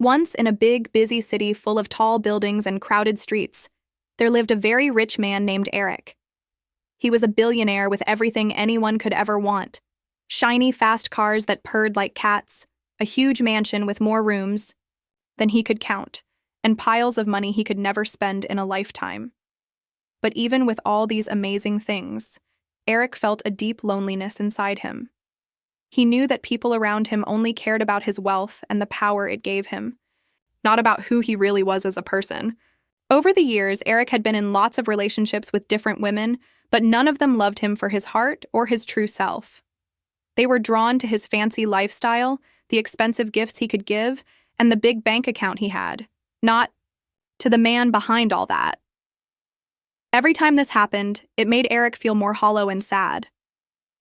Once, in a big, busy city full of tall buildings and crowded streets, there lived a very rich man named Eric. He was a billionaire with everything anyone could ever want. Shiny, fast cars that purred like cats, a huge mansion with more rooms than he could count, and piles of money he could never spend in a lifetime. But even with all these amazing things, Eric felt a deep loneliness inside him. He knew that people around him only cared about his wealth and the power it gave him, not about who he really was as a person. Over the years, Eric had been in lots of relationships with different women, but none of them loved him for his heart or his true self. They were drawn to his fancy lifestyle, the expensive gifts he could give, and the big bank account he had, not to the man behind all that. Every time this happened, it made Eric feel more hollow and sad.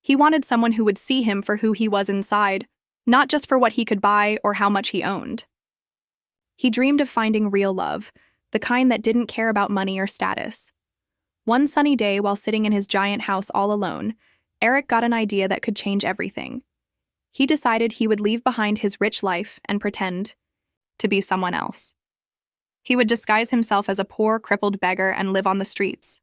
He wanted someone who would see him for who he was inside, not just for what he could buy or how much he owned. He dreamed of finding real love, the kind that didn't care about money or status. One sunny day, while sitting in his giant house all alone, Eric got an idea that could change everything. He decided he would leave behind his rich life and pretend to be someone else. He would disguise himself as a poor, crippled beggar and live on the streets.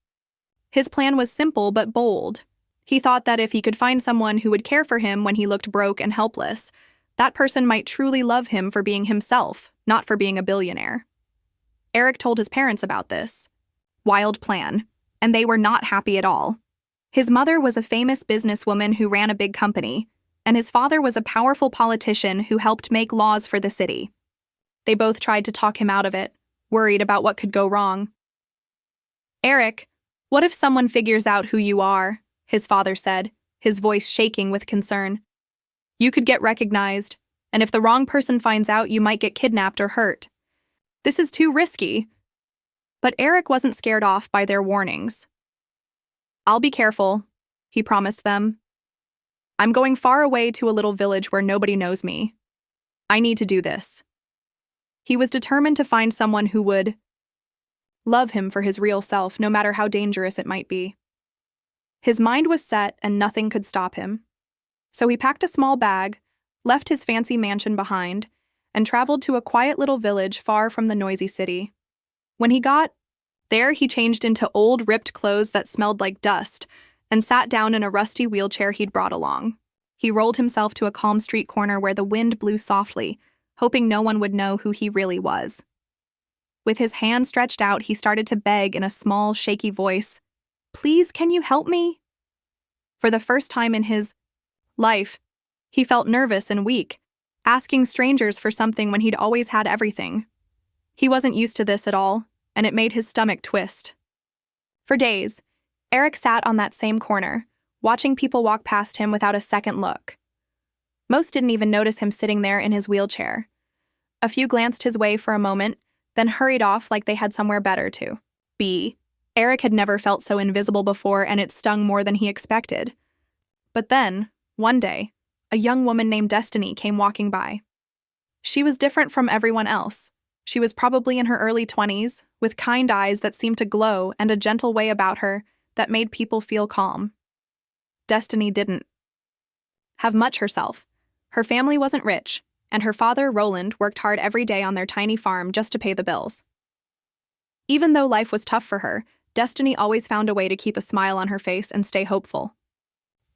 His plan was simple but bold. He thought that if he could find someone who would care for him when he looked broke and helpless, that person might truly love him for being himself, not for being a billionaire. Eric told his parents about this wild plan, and they were not happy at all. His mother was a famous businesswoman who ran a big company, and his father was a powerful politician who helped make laws for the city. They both tried to talk him out of it, worried about what could go wrong. "Eric, what if someone figures out who you are?" his father said, his voice shaking with concern. "You could get recognized, and if the wrong person finds out, you might get kidnapped or hurt. This is too risky." But Eric wasn't scared off by their warnings. "I'll be careful," he promised them. "I'm going far away to a little village where nobody knows me. I need to do this." He was determined to find someone who would love him for his real self, no matter how dangerous it might be. His mind was set, and nothing could stop him. So he packed a small bag, left his fancy mansion behind, and traveled to a quiet little village far from the noisy city. When he got there, he changed into old, ripped clothes that smelled like dust and sat down in a rusty wheelchair he'd brought along. He rolled himself to a calm street corner where the wind blew softly, hoping no one would know who he really was. With his hand stretched out, he started to beg in a small, shaky voice, "Please, can you help me?" For the first time in his life, he felt nervous and weak, asking strangers for something when he'd always had everything. He wasn't used to this at all, and it made his stomach twist. For days, Eric sat on that same corner, watching people walk past him without a second look. Most didn't even notice him sitting there in his wheelchair. A few glanced his way for a moment, then hurried off like they had somewhere better to be. Eric had never felt so invisible before, and it stung more than he expected. But then, one day, a young woman named Destiny came walking by. She was different from everyone else. She was probably in her early 20s, with kind eyes that seemed to glow and a gentle way about her that made people feel calm. Destiny didn't have much herself. Her family wasn't rich, and her father, Roland, worked hard every day on their tiny farm just to pay the bills. Even though life was tough for her, Destiny always found a way to keep a smile on her face and stay hopeful.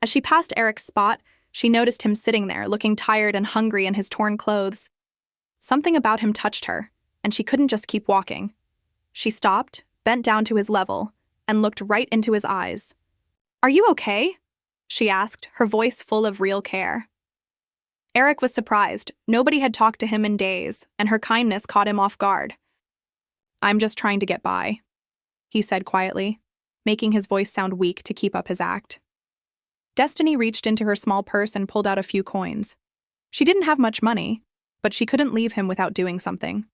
As she passed Eric's spot, she noticed him sitting there, looking tired and hungry in his torn clothes. Something about him touched her, and she couldn't just keep walking. She stopped, bent down to his level, and looked right into his eyes. "Are you okay?" she asked, her voice full of real care. Eric was surprised. Nobody had talked to him in days, and her kindness caught him off guard. "I'm just trying to get by," he said quietly, making his voice sound weak to keep up his act. Destiny reached into her small purse and pulled out a few coins. She didn't have much money, but she couldn't leave him without doing something.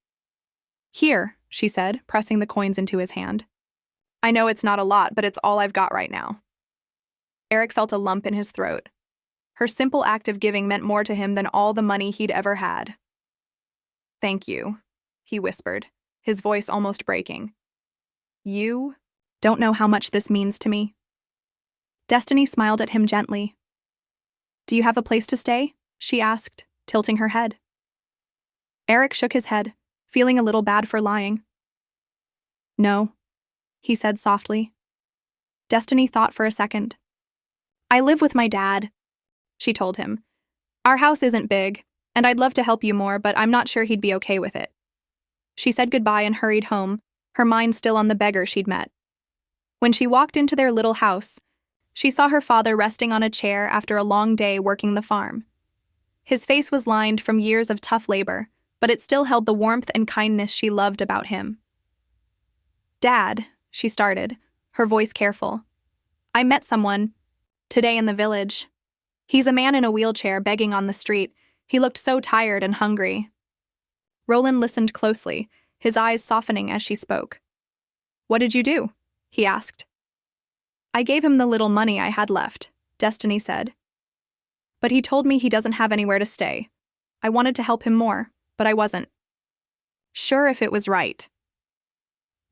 "Here," she said, pressing the coins into his hand. "I know it's not a lot, but it's all I've got right now." Eric felt a lump in his throat. Her simple act of giving meant more to him than all the money he'd ever had. "Thank you," he whispered, his voice almost breaking. "You don't know how much this means to me." Destiny smiled at him gently. "Do you have a place to stay?" she asked, tilting her head. Eric shook his head, feeling a little bad for lying. No, he said softly. Destiny thought for a second. I live with my dad, she told him. Our house isn't big, and I'd love to help you more, but I'm not sure he'd be okay with it. She said goodbye and hurried home, her mind still on the beggar she'd met. When she walked into their little house, she saw her father resting on a chair after a long day working the farm. His face was lined from years of tough labor, but it still held the warmth and kindness she loved about him. Dad, she started, her voice careful. I met someone today in the village. He's a man in a wheelchair begging on the street. He looked so tired and hungry. Roland listened closely, his eyes softening as she spoke. What did you do? He asked. I gave him the little money I had left, Destiny said. But he told me he doesn't have anywhere to stay. I wanted to help him more, but I wasn't sure if it was right.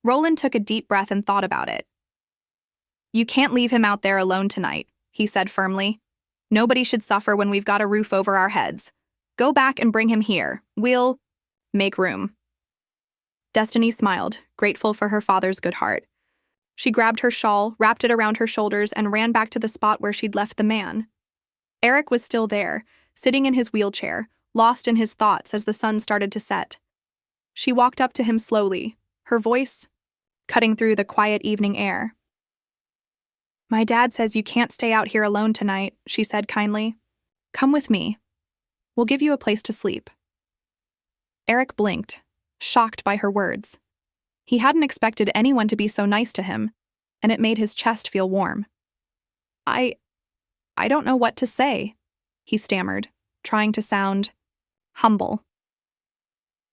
Roland took a deep breath and thought about it. You can't leave him out there alone tonight, he said firmly. Nobody should suffer when we've got a roof over our heads. Go back and bring him here. We'll make room. Destiny smiled, grateful for her father's good heart. She grabbed her shawl, wrapped it around her shoulders, and ran back to the spot where she'd left the man. Eric was still there, sitting in his wheelchair, lost in his thoughts as the sun started to set. She walked up to him slowly, her voice cutting through the quiet evening air. My dad says you can't stay out here alone tonight, she said kindly. Come with me. We'll give you a place to sleep. Eric blinked, shocked by her words. He hadn't expected anyone to be so nice to him, and it made his chest feel warm. I don't know what to say, he stammered, trying to sound humble.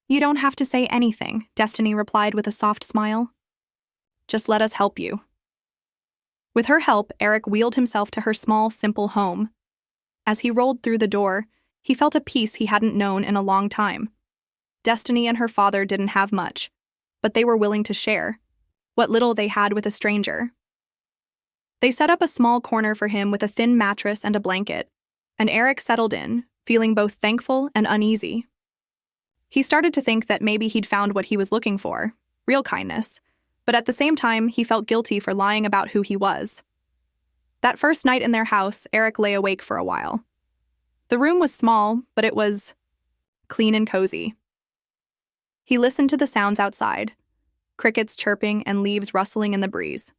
You don't have to say anything, Destiny replied with a soft smile. Just let us help you. With her help, Eric wheeled himself to her small, simple home. As he rolled through the door, he felt a peace he hadn't known in a long time. Destiny and her father didn't have much, but they were willing to share what little they had with a stranger. They set up a small corner for him with a thin mattress and a blanket, and Eric settled in, feeling both thankful and uneasy. He started to think that maybe he'd found what he was looking for, real kindness, but at the same time, he felt guilty for lying about who he was. That first night in their house, Eric lay awake for a while. The room was small, but it was clean and cozy. He listened to the sounds outside, crickets chirping and leaves rustling in the breeze.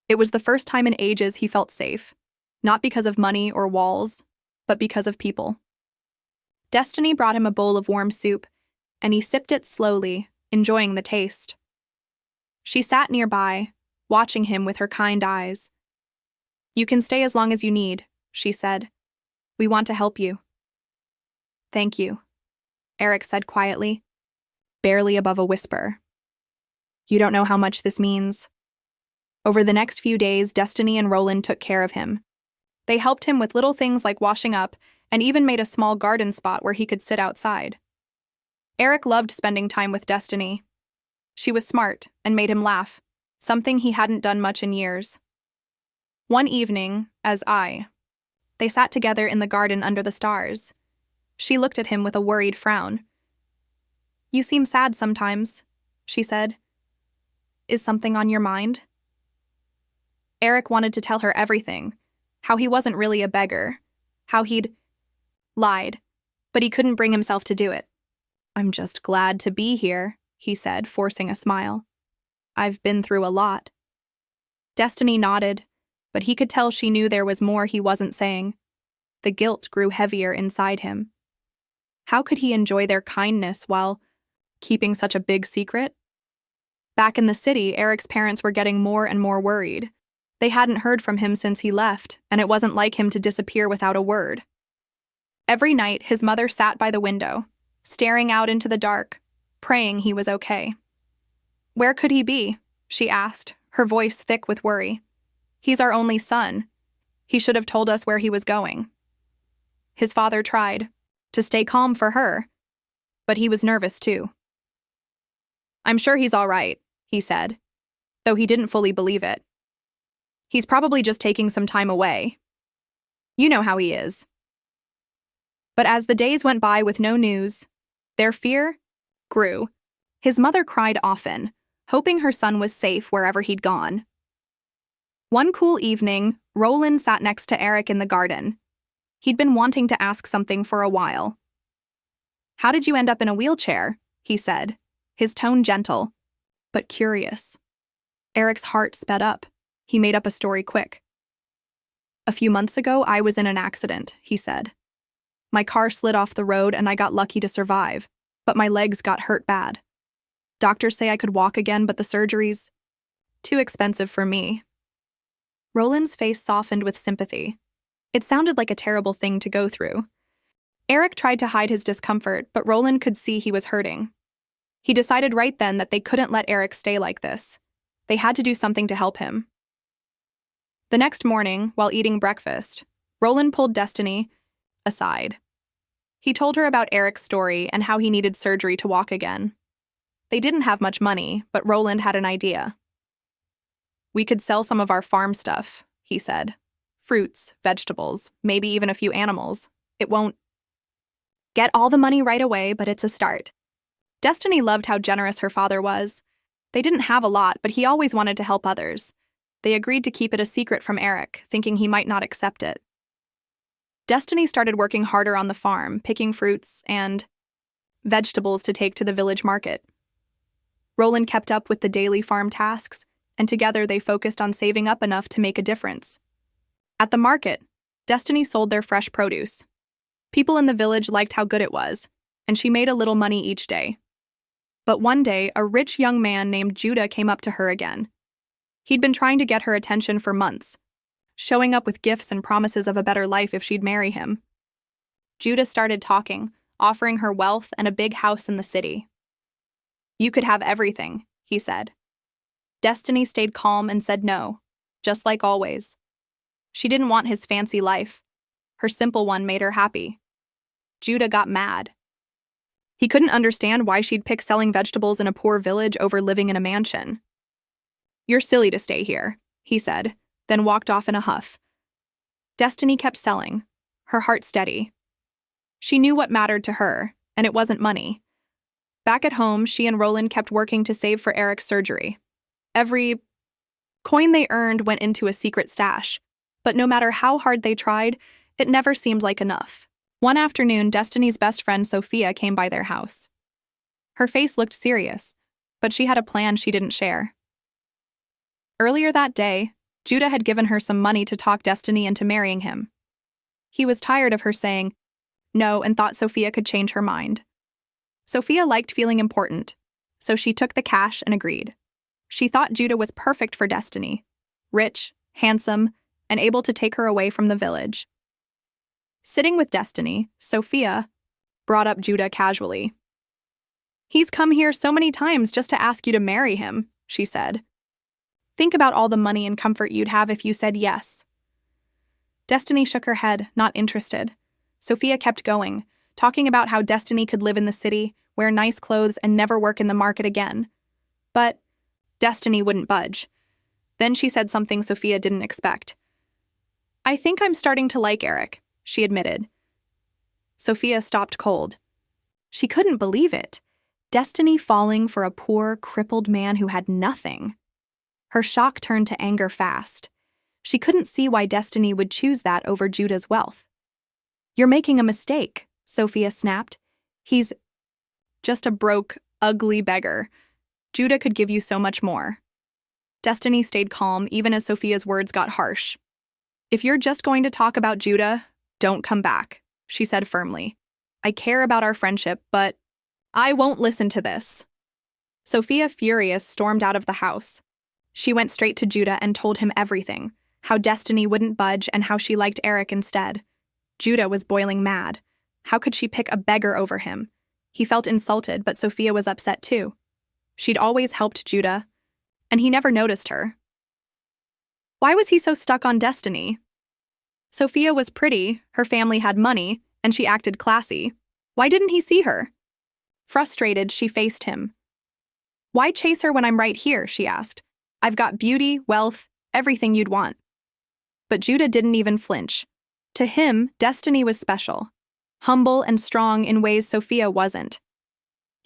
It was the first time in ages he felt safe, not because of money or walls, but because of people. Destiny brought him a bowl of warm soup, and he sipped it slowly, enjoying the taste. She sat nearby, watching him with her kind eyes. You can stay as long as you need, she said. We want to help you. Thank you, Eric said quietly, barely above a whisper. You don't know how much this means. Over the next few days, Destiny and Roland took care of him. They helped him with little things like washing up and even made a small garden spot where he could sit outside. Eric loved spending time with Destiny. She was smart and made him laugh, something he hadn't done much in years. One evening, they sat together in the garden under the stars. She looked at him with a worried frown. You seem sad sometimes, she said. Is something on your mind? Eric wanted to tell her everything, how he wasn't really a beggar, how he'd lied, but he couldn't bring himself to do it. I'm just glad to be here, he said, forcing a smile. I've been through a lot. Destiny nodded, but he could tell she knew there was more he wasn't saying. The guilt grew heavier inside him. How could he enjoy their kindness while keeping such a big secret? Back in the city, Eric's parents were getting more and more worried. They hadn't heard from him since he left, and it wasn't like him to disappear without a word. Every night, his mother sat by the window, staring out into the dark, praying he was okay. Where could he be? She asked, her voice thick with worry. He's our only son. He should have told us where he was going. His father tried to stay calm for her, but he was nervous too. I'm sure he's all right, he said, though he didn't fully believe it. He's probably just taking some time away. You know how he is. But as the days went by with no news, Their fear grew. His mother cried often, hoping her son was safe wherever he'd gone. One cool evening, Roland sat next to Eric in the garden. He'd been wanting to ask something for a while. "How did you end up in a wheelchair?" he said, his tone gentle, but curious. Eric's heart sped up. He made up a story quick. "A few months ago, I was in an accident," he said. "My car slid off the road and I got lucky to survive, but my legs got hurt bad. Doctors say I could walk again, but the surgery's too expensive for me." Roland's face softened with sympathy. It sounded like a terrible thing to go through. Eric tried to hide his discomfort, but Roland could see he was hurting. He decided right then that they couldn't let Eric stay like this. They had to do something to help him. The next morning, while eating breakfast, Roland pulled Destiny aside. He told her about Eric's story and how he needed surgery to walk again. They didn't have much money, but Roland had an idea. "We could sell some of our farm stuff," he said. "Fruits, vegetables, maybe even a few animals. It won't get all the money right away, but it's a start." Destiny loved how generous her father was. They didn't have a lot, but he always wanted to help others. They agreed to keep it a secret from Eric, thinking he might not accept it. Destiny started working harder on the farm, picking fruits and vegetables to take to the village market. Roland kept up with the daily farm tasks, and together they focused on saving up enough to make a difference. At the market, Destiny sold their fresh produce. People in the village liked how good it was, and she made a little money each day. But one day, a rich young man named Judah came up to her again. He'd been trying to get her attention for months, showing up with gifts and promises of a better life if she'd marry him. Judah started talking, offering her wealth and a big house in the city. "You could have everything," he said. Destiny stayed calm and said no, just like always. She didn't want his fancy life. Her simple one made her happy. Judah got mad. He couldn't understand why she'd pick selling vegetables in a poor village over living in a mansion. "You're silly to stay here," he said, then walked off in a huff. Destiny kept selling, her heart steady. She knew what mattered to her, and it wasn't money. Back at home, she and Roland kept working to save for Eric's surgery. Every coin they earned went into a secret stash, but no matter how hard they tried, it never seemed like enough. One afternoon, Destiny's best friend Sophia came by their house. Her face looked serious, but she had a plan she didn't share. Earlier that day, Judah had given her some money to talk Destiny into marrying him. He was tired of her saying no and thought Sophia could change her mind. Sophia liked feeling important, so she took the cash and agreed. She thought Judah was perfect for Destiny, rich, handsome, and able to take her away from the village. Sitting with Destiny, Sophia brought up Judah casually. "He's come here so many times just to ask you to marry him," she said. "Think about all the money and comfort you'd have if you said yes." Destiny shook her head, not interested. Sophia kept going, talking about how Destiny could live in the city, wear nice clothes, and never work in the market again. But Destiny wouldn't budge. Then she said something Sophia didn't expect. "I think I'm starting to like Eric," she admitted. Sophia stopped cold. She couldn't believe it. Destiny falling for a poor, crippled man who had nothing. Her shock turned to anger fast. She couldn't see why Destiny would choose that over Judah's wealth. "You're making a mistake," Sophia snapped. "He's just a broke, ugly beggar. Judah could give you so much more." Destiny stayed calm even as Sophia's words got harsh. "If you're just going to talk about Judah, don't come back," she said firmly. "I care about our friendship, but I won't listen to this." Sophia, furious, stormed out of the house. She went straight to Judah and told him everything, how Destiny wouldn't budge and how she liked Eric instead. Judah was boiling mad. How could she pick a beggar over him? He felt insulted, but Sophia was upset too. She'd always helped Judah, and he never noticed her. Why was he so stuck on Destiny? Sophia was pretty, her family had money, and she acted classy. Why didn't he see her? Frustrated, she faced him. "Why chase her when I'm right here?" she asked. "I've got beauty, wealth, everything you'd want." But Judah didn't even flinch. To him, Destiny was special, humble and strong in ways Sophia wasn't.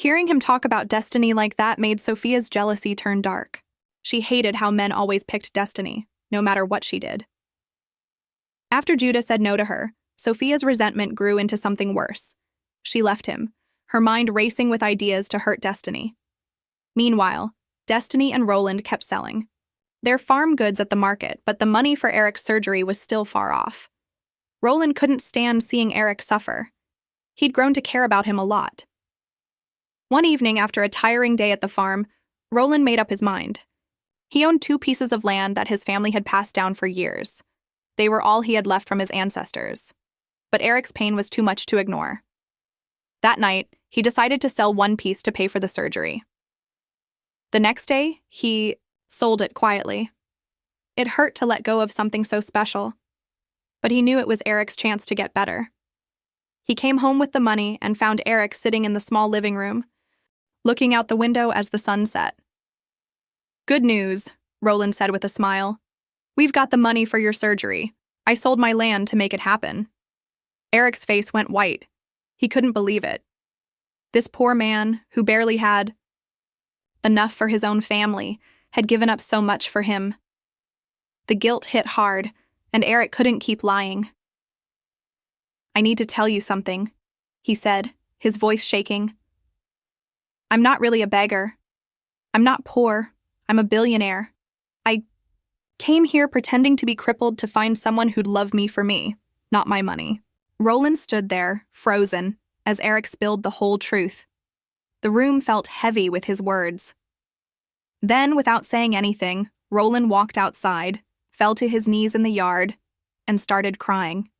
Hearing him talk about Destiny like that made Sophia's jealousy turn dark. She hated how men always picked Destiny, no matter what she did. After Judah said no to her, Sophia's resentment grew into something worse. She left him, her mind racing with ideas to hurt Destiny. Meanwhile, Destiny and Roland kept selling their farm goods at the market, but the money for Eric's surgery was still far off. Roland couldn't stand seeing Eric suffer. He'd grown to care about him a lot. One evening after a tiring day at the farm, Roland made up his mind. He owned 2 pieces of land that his family had passed down for years. They were all he had left from his ancestors. But Eric's pain was too much to ignore. That night, he decided to sell 1 piece to pay for the surgery. The next day, he sold it quietly. It hurt to let go of something so special, but he knew it was Eric's chance to get better. He came home with the money and found Eric sitting in the small living room, looking out the window as the sun set. "Good news," Roland said with a smile. "We've got the money for your surgery. I sold my land to make it happen." Eric's face went white. He couldn't believe it. This poor man, who barely had enough for his own family, had given up so much for him. The guilt hit hard, and Eric couldn't keep lying. "I need to tell you something," he said, his voice shaking. "I'm not really a beggar. I'm not poor. I'm a billionaire. I came here pretending to be crippled to find someone who'd love me for me, not my money." Roland stood there, frozen, as Eric spilled the whole truth. The room felt heavy with his words. Then, without saying anything, Roland walked outside, fell to his knees in the yard, and started crying.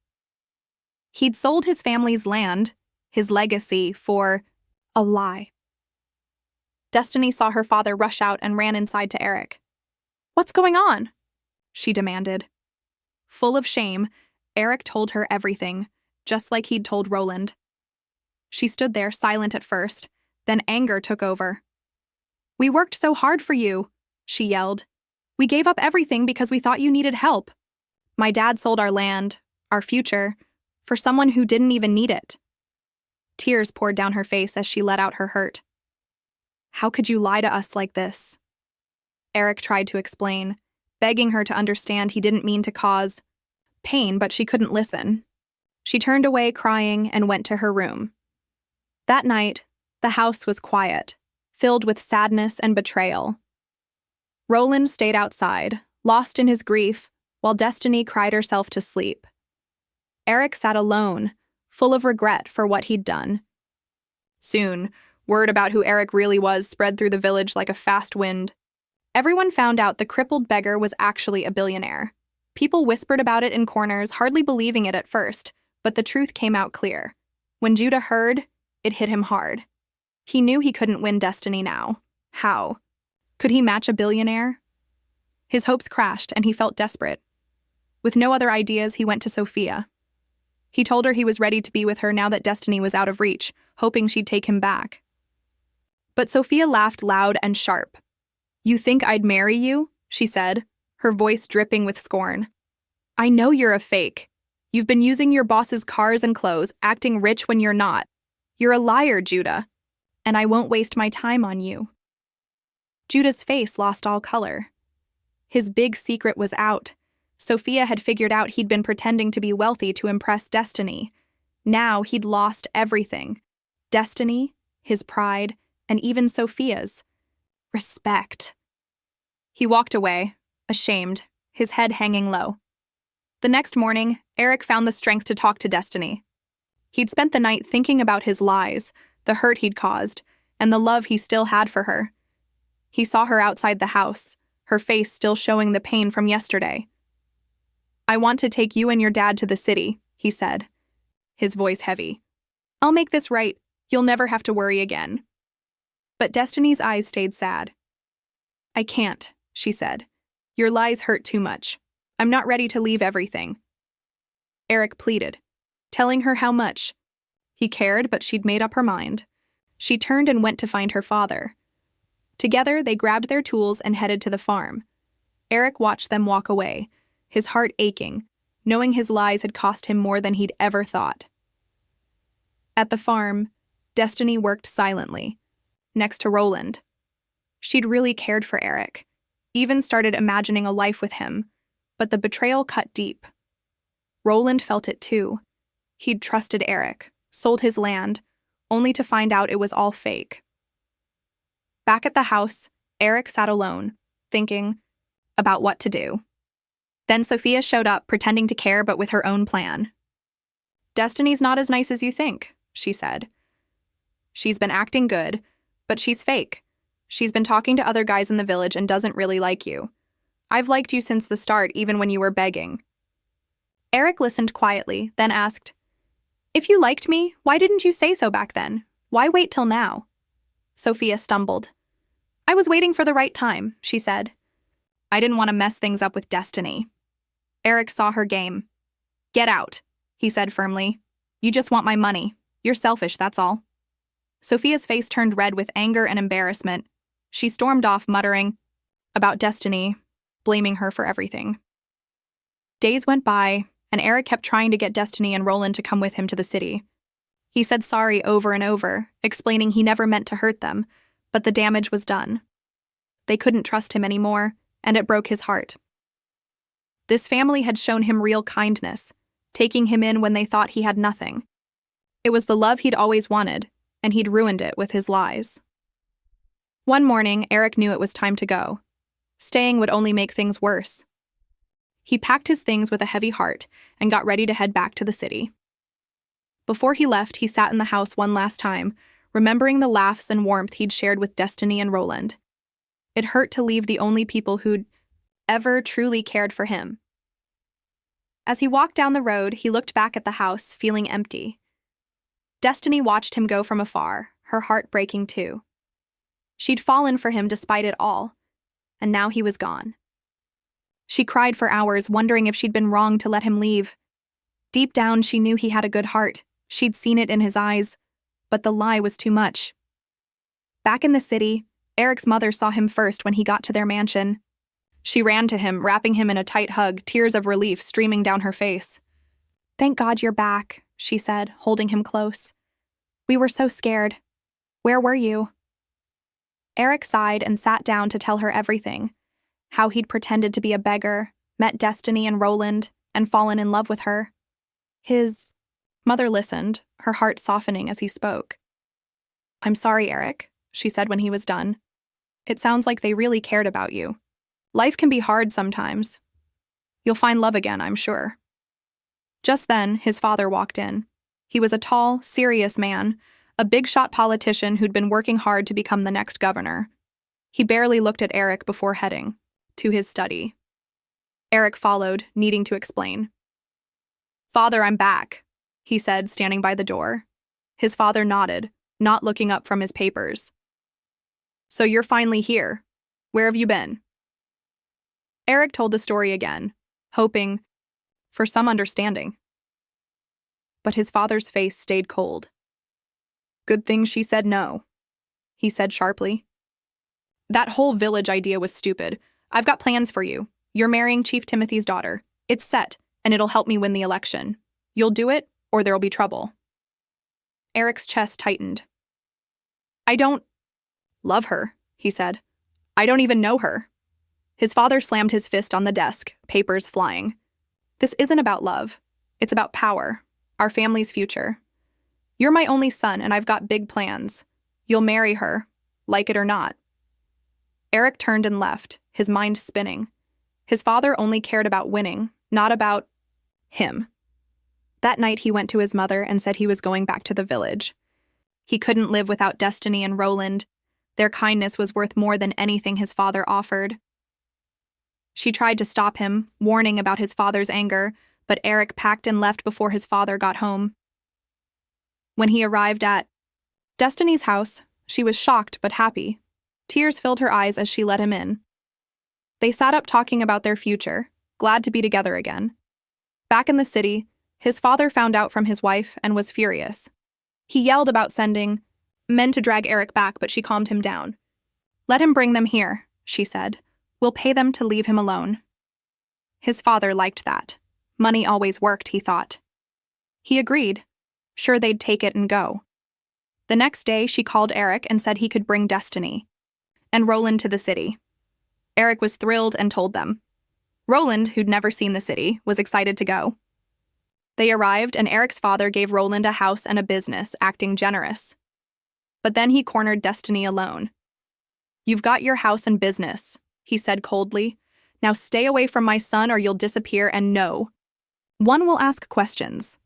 He'd sold his family's land, his legacy, for a lie. Destiny saw her father rush out and ran inside to Eric. "What's going on?" she demanded. Full of shame, Eric told her everything, just like he'd told Roland. She stood there silent at first, then anger took over. "We worked so hard for you," she yelled. "We gave up everything because we thought you needed help. My dad sold our land, our future, for someone who didn't even need it." Tears poured down her face as she let out her hurt. "How could you lie to us like this?" Eric tried to explain, begging her to understand he didn't mean to cause pain, but she couldn't listen. She turned away crying and went to her room. That night, the house was quiet, filled with sadness and betrayal. Roland stayed outside, lost in his grief, while Destiny cried herself to sleep. Eric sat alone, full of regret for what he'd done. Soon, word about who Eric really was spread through the village like a fast wind. Everyone found out the crippled beggar was actually a billionaire. People whispered about it in corners, hardly believing it at first, but the truth came out clear. When Judah heard, it hit him hard. He knew he couldn't win Destiny now. How? Could he match a billionaire? His hopes crashed, and he felt desperate. With no other ideas, he went to Sophia. He told her he was ready to be with her now that Destiny was out of reach, hoping she'd take him back. But Sophia laughed loud and sharp. "You think I'd marry you?" she said, her voice dripping with scorn. "I know you're a fake. You've been using your boss's cars and clothes, acting rich when you're not. You're a liar, Judah, and I won't waste my time on you." Judah's face lost all color. His big secret was out. Sophia had figured out he'd been pretending to be wealthy to impress Destiny. Now he'd lost everything. Destiny, his pride, and even Sophia's. Respect. He walked away, ashamed, his head hanging low. The next morning, Eric found the strength to talk to Destiny. He'd spent the night thinking about his lies, the hurt he'd caused, and the love he still had for her. He saw her outside the house, her face still showing the pain from yesterday. "I want to take you and your dad to the city," he said, his voice heavy. "I'll make this right. You'll never have to worry again." But Destiny's eyes stayed sad. "I can't," she said. "Your lies hurt too much. I'm not ready to leave everything." Eric pleaded, telling her how much he cared, but she'd made up her mind. She turned and went to find her father. Together, they grabbed their tools and headed to the farm. Eric watched them walk away, his heart aching, knowing his lies had cost him more than he'd ever thought. At the farm, Destiny worked silently, next to Roland. She'd really cared for Eric, even started imagining a life with him, but the betrayal cut deep. Roland felt it too. He'd trusted Eric, sold his land, only to find out it was all fake. Back at the house, Eric sat alone, thinking about what to do. Then Sophia showed up, pretending to care but with her own plan. "Destiny's not as nice as you think," she said. "She's been acting good, but she's fake. She's been talking to other guys in the village and doesn't really like you. I've liked you since the start, even when you were begging." Eric listened quietly, then asked, "If you liked me, why didn't you say so back then? Why wait till now?" Sophia stumbled. "I was waiting for the right time," she said. "I didn't want to mess things up with Destiny." Eric saw her game. "Get out," he said firmly. "You just want my money. You're selfish, that's all." Sophia's face turned red with anger and embarrassment. She stormed off, muttering about Destiny, blaming her for everything. Days went by, and Eric kept trying to get Destiny and Roland to come with him to the city. He said sorry over and over, explaining he never meant to hurt them, but the damage was done. They couldn't trust him anymore, and it broke his heart. This family had shown him real kindness, taking him in when they thought he had nothing. It was the love he'd always wanted, and he'd ruined it with his lies. One morning, Eric knew it was time to go. Staying would only make things worse. He packed his things with a heavy heart and got ready to head back to the city. Before he left, he sat in the house one last time, remembering the laughs and warmth he'd shared with Destiny and Roland. It hurt to leave the only people who'd ever truly cared for him. As he walked down the road, he looked back at the house, feeling empty. Destiny watched him go from afar, her heart breaking too. She'd fallen for him despite it all, and now he was gone. She cried for hours, wondering if she'd been wrong to let him leave. Deep down, she knew he had a good heart. She'd seen it in his eyes, but the lie was too much. Back in the city, Eric's mother saw him first when he got to their mansion. She ran to him, wrapping him in a tight hug, tears of relief streaming down her face. "Thank God you're back," she said, holding him close. "We were so scared. Where were you?" Eric sighed and sat down to tell her everything. How he'd pretended to be a beggar, met Destiny and Roland, and fallen in love with her. His mother listened, her heart softening as he spoke. "I'm sorry, Eric," she said when he was done. "It sounds like they really cared about you. Life can be hard sometimes. You'll find love again, I'm sure." Just then, his father walked in. He was a tall, serious man, a big-shot politician who'd been working hard to become the next governor. He barely looked at Eric before heading to his study. Eric followed, needing to explain. "Father, I'm back," he said, standing by the door. His father nodded, not looking up from his papers. "So you're finally here. Where have you been?" Eric told the story again, hoping for some understanding. But his father's face stayed cold. "Good thing she said no," he said sharply. "That whole village idea was stupid. I've got plans for you. You're marrying Chief Timothy's daughter. It's set, and it'll help me win the election. You'll do it, or there'll be trouble." Eric's chest tightened. "I don't love her," he said. "I don't even know her." His father slammed his fist on the desk, papers flying. "This isn't about love. It's about power, our family's future. You're my only son, and I've got big plans. You'll marry her, like it or not." Eric turned and left, his mind spinning. His father only cared about winning, not about him. That night he went to his mother and said he was going back to the village. He couldn't live without Destiny and Roland. Their kindness was worth more than anything his father offered. She tried to stop him, warning about his father's anger, but Eric packed and left before his father got home. When he arrived at Destiny's house, she was shocked but happy. Tears filled her eyes as she let him in. They sat up talking about their future, glad to be together again. Back in the city, his father found out from his wife and was furious. He yelled about sending men to drag Eric back, but she calmed him down. "Let him bring them here," she said. "We'll pay them to leave him alone." His father liked that. Money always worked, he thought. He agreed. Sure, they'd take it and go. The next day, she called Eric and said he could bring Destiny and Roland to the city. Eric was thrilled and told them. Roland, who'd never seen the city, was excited to go. They arrived, and Eric's father gave Roland a house and a business, acting generous. But then he cornered Destiny alone. "You've got your house and business," he said coldly. "Now stay away from my son or you'll disappear, and no one will ask questions."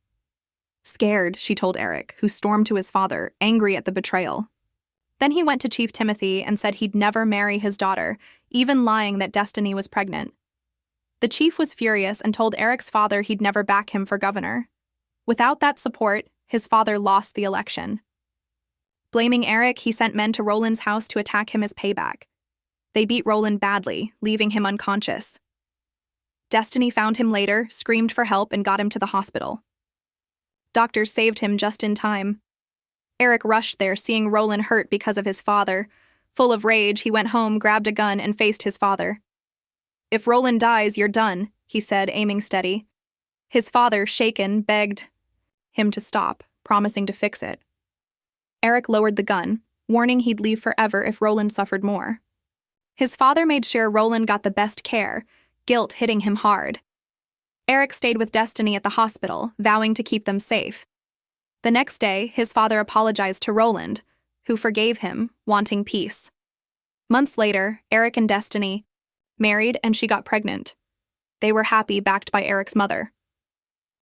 Scared, she told Eric, who stormed to his father, angry at the betrayal. Then he went to Chief Timothy and said he'd never marry his daughter, even lying that Destiny was pregnant. The chief was furious and told Eric's father he'd never back him for governor. Without that support, his father lost the election. Blaming Eric, he sent men to Roland's house to attack him as payback. They beat Roland badly, leaving him unconscious. Destiny found him later, screamed for help, and got him to the hospital. Doctors saved him just in time. Eric rushed there, seeing Roland hurt because of his father. Full of rage, he went home, grabbed a gun, and faced his father. "If Roland dies, you're done," he said, aiming steady. His father, shaken, begged him to stop, promising to fix it. Eric lowered the gun, warning he'd leave forever if Roland suffered more. His father made sure Roland got the best care, guilt hitting him hard. Eric stayed with Destiny at the hospital, vowing to keep them safe. The next day, his father apologized to Roland, who forgave him, wanting peace. Months later, Eric and Destiny married, and she got pregnant. They were happy, backed by Eric's mother.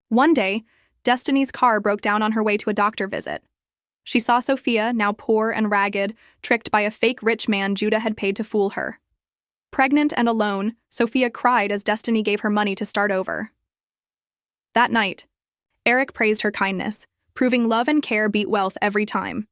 One day, Destiny's car broke down on her way to a doctor visit. She saw Sophia, now poor and ragged, tricked by a fake rich man Judah had paid to fool her. Pregnant and alone, Sophia cried as Destiny gave her money to start over. That night, Eric praised her kindness, proving love and care beat wealth every time.